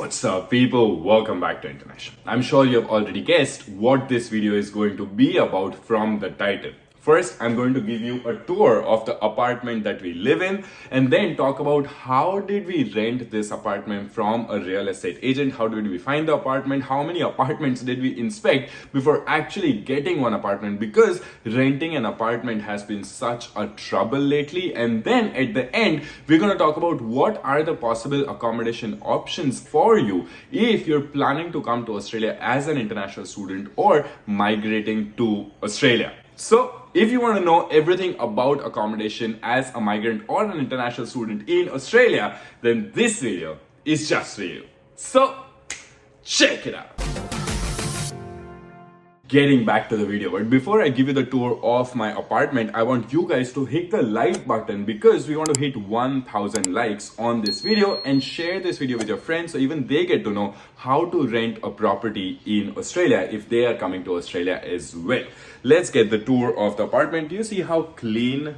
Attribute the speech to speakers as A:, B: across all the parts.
A: What's up people, welcome back to International. I'm sure you have already guessed what this video is going to be about from the title. First, I'm going to give you a tour of the apartment that we live in and then talk about how did we rent this apartment from a real estate agent, how did we find the apartment, how many apartments did we inspect before actually getting one apartment, because renting an apartment has been such a trouble lately. And then at the end, we're going to talk about what are the possible accommodation options for you if you're planning to come to Australia as an international student or migrating to Australia. So, if you want to know everything about accommodation as a migrant or an international student in Australia, then this video is just for you. So, check it out. Getting back to the video, but before I give you the tour of my apartment, I want you guys to hit the like button because we want to hit 1000 likes on this video and share this video with your friends so even they get to know how to rent a property in Australia if they are coming to Australia as well. Let's get the tour of the apartment. Do you see how clean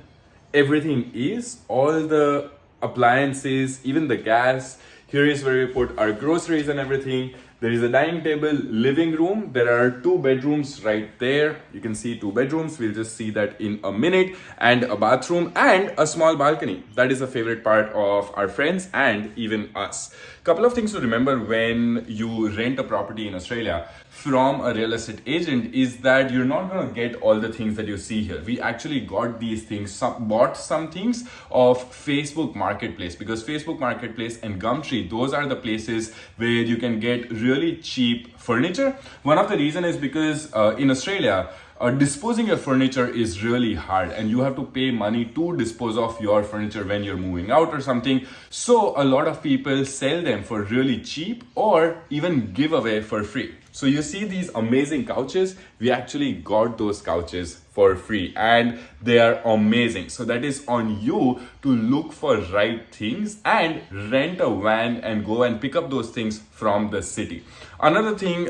A: everything is? All the appliances, even the gas. Here is where we put our groceries and everything. There is a dining table, living room. There are 2 bedrooms right there. You can see 2 bedrooms. We'll just see that in a minute. And a bathroom and a small balcony. That is a favorite part of our friends and even us. Couple of things to remember when you rent a property in Australia from a real estate agent is that you're not going to get all the things that you see here. We actually got these things, bought some things of Facebook Marketplace, because Facebook Marketplace and Gumtree, those are the places where you can get really cheap furniture. One of the reasons is because in Australia, disposing your furniture is really hard and you have to pay money to dispose of your furniture when you're moving out or something. So a lot of people sell them for really cheap or even give away for free. So you see these amazing couches, we actually got those couches for free and they are amazing. So that is on you to look for right things and rent a van and go and pick up those things from the city. Another thing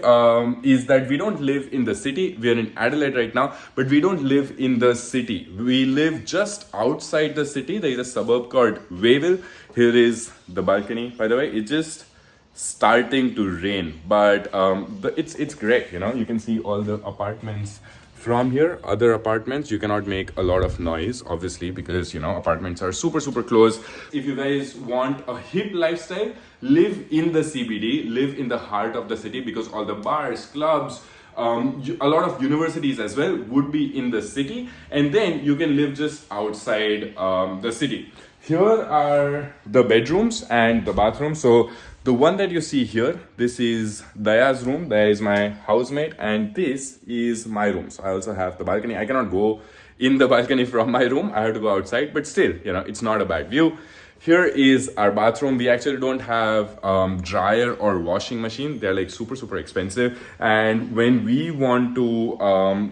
A: is that we don't live in the city. We are in Adelaide right now, but we don't live in the city. We live just outside the city. There is a suburb called Wayville. Here is the balcony, by the way. It's just starting to rain, but it's great. You know, you can see all the apartments from here. Other apartments, you cannot make a lot of noise obviously because, you know, apartments are super close. If you guys want a hip lifestyle, live in the CBD, live in the heart of the city, because all the bars, clubs, a lot of universities as well would be in the city, and then you can live just outside the city. Here are the bedrooms and the bathroom. So the one that you see here, this is Daya's room. Daya is my housemate and this is my room. So I also have the balcony. I cannot go in the balcony from my room. I have to go outside, but still, you know, it's not a bad view. Here is our bathroom. We actually don't have dryer or washing machine. They're like super expensive. And when we want to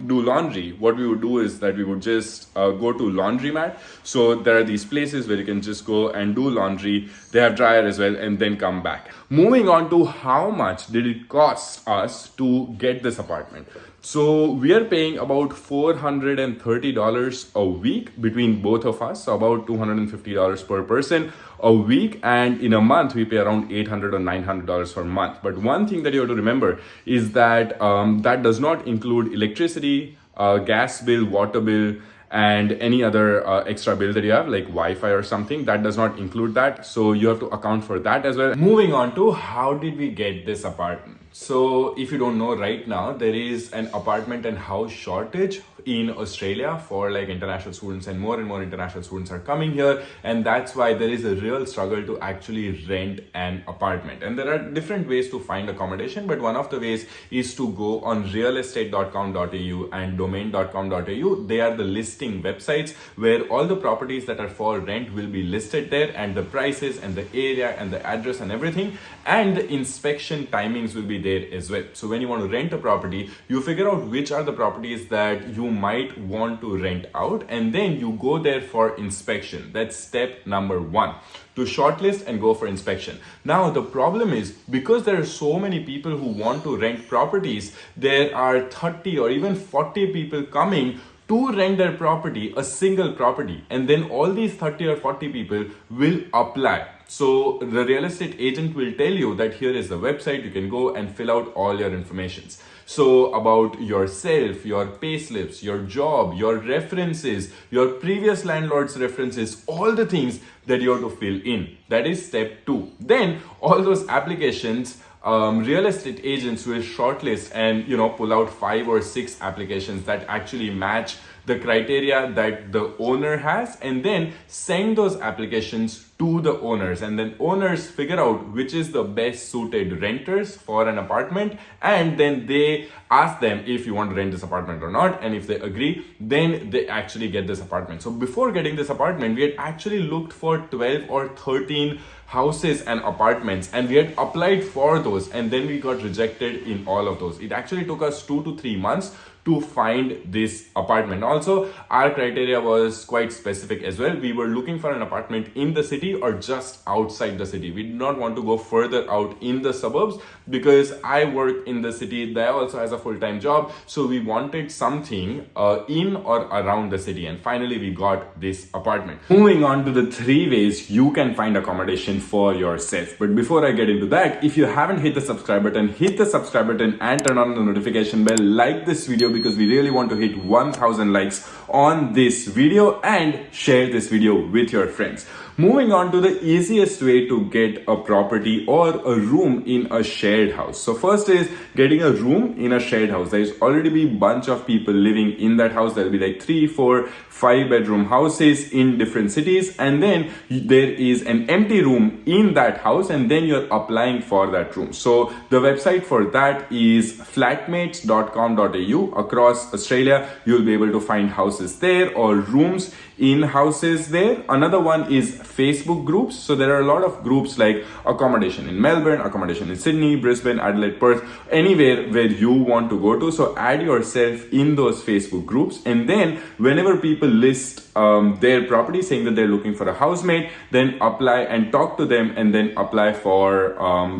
A: do laundry, what we would do is that we would just go to laundromat. So there are these places where you can just go and do laundry. They have dryer as well and then come back. Moving on to how much did it cost us to get this apartment. So we are paying about $430 a week between both of us, so about $250 per person a week, and in a month we pay around $800 or $900 per month. But one thing that you have to remember is that that does not include electricity, gas bill, water bill, and any other extra bill that you have like Wi-Fi or something. That does not include that, so you have to account for that as well. Moving on to how did we get this apartment. So if you don't know, right now there is an apartment and house shortage in Australia for like international students, and more international students are coming here, and that's why there is a real struggle to actually rent an apartment. And there are different ways to find accommodation, but one of the ways is to go on realestate.com.au and domain.com.au. They are the listing websites where all the properties that are for rent will be listed there, and the prices and the area and the address and everything, and the inspection timings will be there as well. So when you want to rent a property, you figure out which are the properties that you might want to rent out, and then you go there for inspection. That's step number 1, to shortlist and go for inspection. Now the problem is, because there are so many people who want to rent properties, there are 30 or even 40 people coming to rent their property, a single property, and then all these 30 or 40 people will apply. So the real estate agent will tell you that here is the website, you can go and fill out all your informations. So about yourself, your payslips, your job, your references, your previous landlord's references, all the things that you have to fill in. That is step 2. Then all those applications, real estate agents will shortlist and pull out 5 or 6 applications that actually match the criteria that the owner has, and then send those applications to the owners, and then owners figure out which is the best suited renters for an apartment, and then they ask them if you want to rent this apartment or not, and if they agree, then they actually get this apartment. So before getting this apartment, we had actually looked for 12 or 13 houses and apartments, and we had applied for those, and then we got rejected in all of those. It actually took us 2 to 3 months to find this apartment. Also, our criteria was quite specific as well. We were looking for an apartment in the city or just outside the city. We did not want to go further out in the suburbs because I work in the city. They also has a full-time job. So we wanted something in or around the city. And finally, we got this apartment. Moving on to the 3 ways you can find accommodation for yourself. But before I get into that, if you haven't hit the subscribe button, hit the subscribe button and turn on the notification bell. Like this video because we really want to hit 1000 likes on this video, and share this video with your friends. Moving on to the easiest way to get a property or a room in a shared house. So first is getting a room in a shared house. There's already be a bunch of people living in that house. There'll be like 3, 4, 5 bedroom houses in different cities, and then there is an empty room in that house, and then you're applying for that room. So the website for that is flatmates.com.au. Across Australia, you'll be able to find houses there or rooms in houses there. Another one is Facebook groups. So there are a lot of groups like accommodation in Melbourne, accommodation in Sydney, Brisbane, Adelaide, Perth, anywhere where you want to go to. So add yourself in those Facebook groups, and then whenever people list their property saying that they're looking for a housemate, then apply and talk to them, and then apply for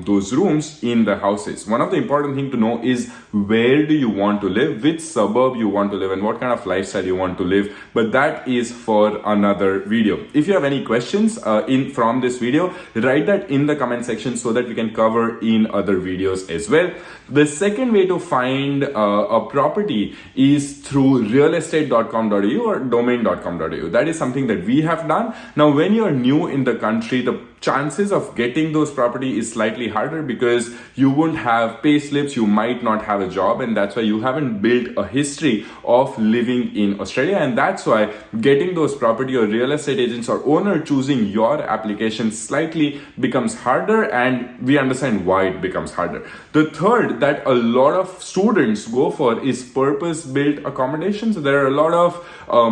A: those rooms in the houses. One of the important thing to know is where do you want to live, which suburb you want to live, and what kind of lifestyle you want to live. But that is for another video. If you have any questions from this video, write that in the comment section so that we can cover in other videos as well. The second way to find a property is through realestate.com.au or domain.com.au. That is something that we have done. Now, when you're new in the country, the chances of getting those property is slightly harder because you won't have pay slips, you might not have a job, and that's why you haven't built a history of living in Australia, and that's why getting those property or real estate agents or owner choosing your application slightly becomes harder, and we understand why it becomes harder. The third that a lot of students go for is purpose-built accommodation. So there are a lot of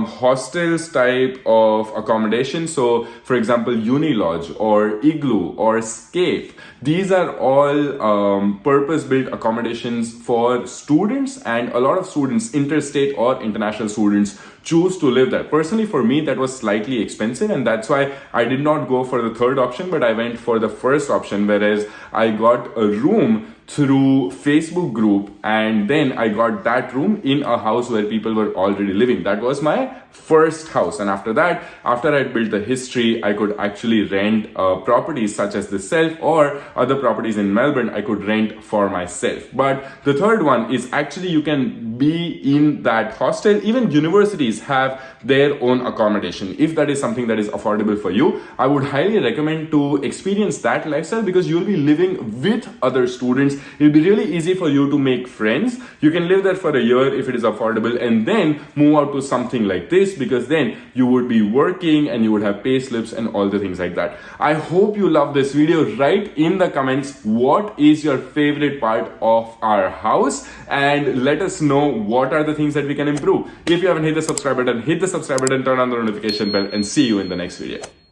A: hostels type of accommodation. So for example, Unilodge or Igloo or Scape. These are all purpose-built accommodations for students, and a lot of students, interstate or international students, choose to live there. Personally, for me, that was slightly expensive, and that's why I did not go for the third option, but I went for the first option, whereas I got a room through Facebook group, and then I got that room in a house where people were already living. That was my first house, and after that, after I built the history, I could actually rent properties such as the Self or other properties in Melbourne. I could rent for myself. But the third one is actually you can be in that hostel. Even universities have their own accommodation. If that is something that is affordable for you, I would highly recommend to experience that lifestyle because you'll be living with other students. It'll be really easy for you to make friends. You can live there for a year if it is affordable, and then move out to something like this, because then you would be working and you would have pay slips and all the things like that. I hope you love this video. Write in the comments what is your favorite part of our house, and let us know what are the things that we can improve. If you haven't hit the subscribe button, hit the subscribe button, turn on the notification bell, and see you in the next video.